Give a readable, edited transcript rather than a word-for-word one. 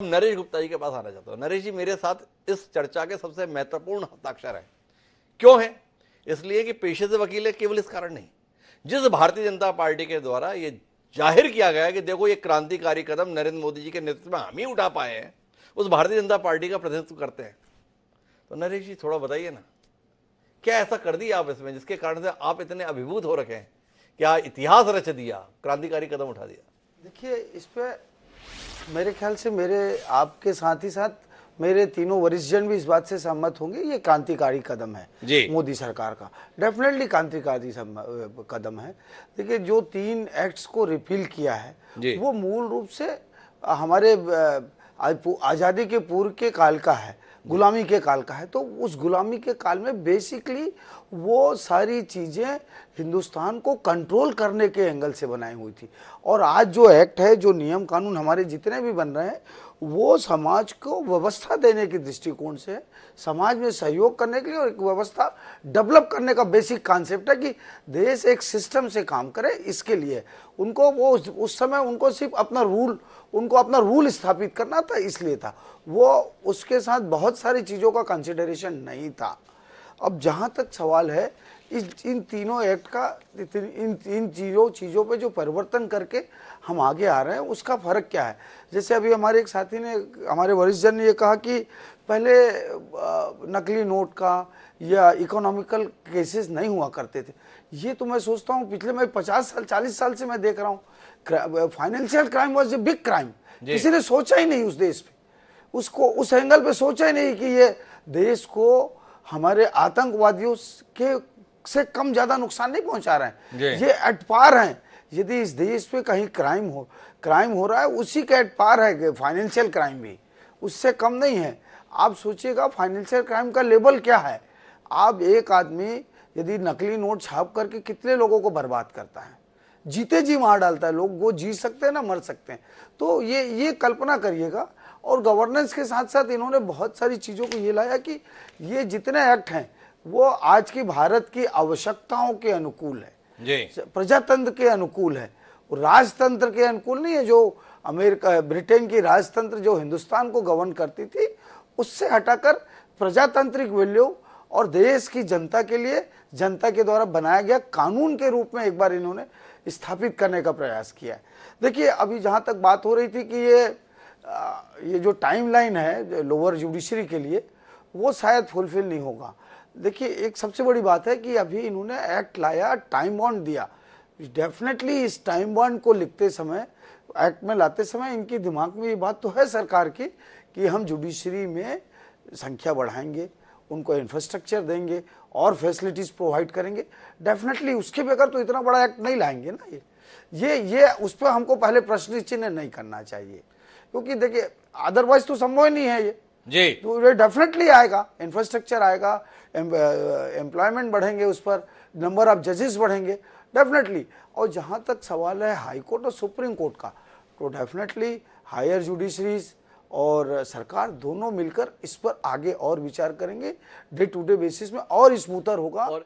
नरेश गुप्ता जी के पास आना चाहता हूं। नरेश जी मेरे साथ इस चर्चा के सबसे महत्वपूर्ण हस्ताक्षर हैं। क्यों है? इसलिए कि पेशे से वकील है, केवल इस कारण नहीं, जिस भारतीय जनता पार्टी के द्वारा ये जाहिर किया गया कि देखो ये क्रांतिकारी कदम नरेंद्र मोदी जी के नेतृत्व में हम ही उठा पाए हैं, उस भारतीय जनता पार्टी का प्रतिनिधित्व करते हैं। तो नरेश जी थोड़ा बताइए ना, क्या ऐसा कर दिया आप इसमें जिसके कारण से आप इतने अभिभूत हो रखे हैं? क्या इतिहास रच दिया, क्रांतिकारी कदम उठा दिया? देखिए, इस पे मेरे ख्याल से मेरे आपके साथ ही साथ मेरे तीनों वरिष्ठ जन भी इस बात से सहमत होंगे, ये क्रांतिकारी कदम है मोदी सरकार का। डेफिनेटली क्रांतिकारी कदम है। देखिए, जो 3 एक्ट्स को रिपील किया है वो मूल रूप से हमारे आज़ादी के पूर्व के काल का है, गुलामी के काल का है। तो उस गुलामी के काल में बेसिकली वो सारी चीज़ें हिंदुस्तान को कंट्रोल करने के एंगल से बनाई हुई थी। और आज जो एक्ट है, जो नियम कानून हमारे जितने भी बन रहे हैं, वो समाज को व्यवस्था देने के दृष्टिकोण से, समाज में सहयोग करने के लिए और एक व्यवस्था डेवलप करने का बेसिक कॉन्सेप्ट है कि देश एक सिस्टम से काम करे। इसके लिए उनको वो उस समय उनको सिर्फ अपना रूल स्थापित करना था, इसलिए था वो, उसके साथ बहुत सारी चीज़ों का कंसिडरेशन नहीं था। अब जहाँ तक सवाल है इन तीनों एक्ट का, इन चीज़ों पे जो परिवर्तन करके हम आगे आ रहे हैं, उसका फ़र्क क्या है? जैसे अभी हमारे एक साथी ने, हमारे वरिष्ठ जन ने ये कहा कि पहले नकली नोट का या इकोनॉमिकल केसेस नहीं हुआ करते थे। ये तो मैं सोचता हूँ पिछले मैं 50 साल 40 साल से मैं देख रहा हूँ, financial crime was a big crime. किसी ने सोचा ही नहीं उस देश पे, उसको उस एंगल पे सोचा ही नहीं कि ये देश को हमारे आतंकवादियों के से कम ज्यादा नुकसान नहीं पहुंचा रहे हैं। ये एट पार हैं। यदि इस देश पे कहीं क्राइम हो रहा है, उसी के एट पार है फाइनेंशियल क्राइम भी, उससे कम नहीं है। आप सोचिएगा फाइनेंशियल क्राइम का लेवल क्या है। आप एक आदमी यदि नकली नोट छाप करके कितने लोगों को बर्बाद करता है, जीते जी मार डालता है। लोग वो जी सकते हैं ना मर सकते हैं। तो ये कल्पना करिएगा। और गवर्नेंस के साथ साथ इन्होंने बहुत सारी चीज़ों को ये लाया कि ये जितने एक्ट हैं वो आज की भारत की आवश्यकताओं के अनुकूल है, प्रजातंत्र के अनुकूल है, राजतंत्र के अनुकूल नहीं है। जो अमेरिका ब्रिटेन की राजतंत्र जो हिंदुस्तान को गवर्न करती थी, उससे हटाकर प्रजातांत्रिक वैल्यू और देश की जनता के लिए जनता के द्वारा बनाया गया कानून के रूप में एक बार इन्होंने स्थापित करने का प्रयास किया है। देखिए, अभी जहाँ तक बात हो रही थी कि ये जो टाइमलाइन है लोअर जुडिशरी के लिए, वो शायद फुलफिल नहीं होगा। देखिए, एक सबसे बड़ी बात है कि अभी इन्होंने एक्ट लाया, टाइम बॉन्ड दिया। डेफिनेटली इस टाइम बॉन्ड को लिखते समय, एक्ट में लाते समय, इनके दिमाग में ये बात तो है सरकार की कि हम जुडिशरी में संख्या बढ़ाएंगे, उनको इंफ्रास्ट्रक्चर देंगे और फैसिलिटीज प्रोवाइड करेंगे। डेफिनेटली उसके बगैर तो इतना बड़ा एक्ट नहीं लाएंगे ना। ये उस पर हमको पहले प्रश्न चिन्ह नहीं करना चाहिए, क्योंकि देखिए अदरवाइज तो संभव ही नहीं है ये जी। तो ये डेफिनेटली आएगा, इंफ्रास्ट्रक्चर आएगा, एम्प्लॉयमेंट बढ़ेंगे, उस पर नंबर ऑफ जजेस बढ़ेंगे डेफिनेटली। और जहाँ तक सवाल है हाई कोर्ट और सुप्रीम कोर्ट का, तो डेफिनेटली हायर जुडिशरीज और सरकार दोनों मिलकर इस पर आगे और विचार करेंगे, डे टू डे बेसिस में और स्मूथर होगा।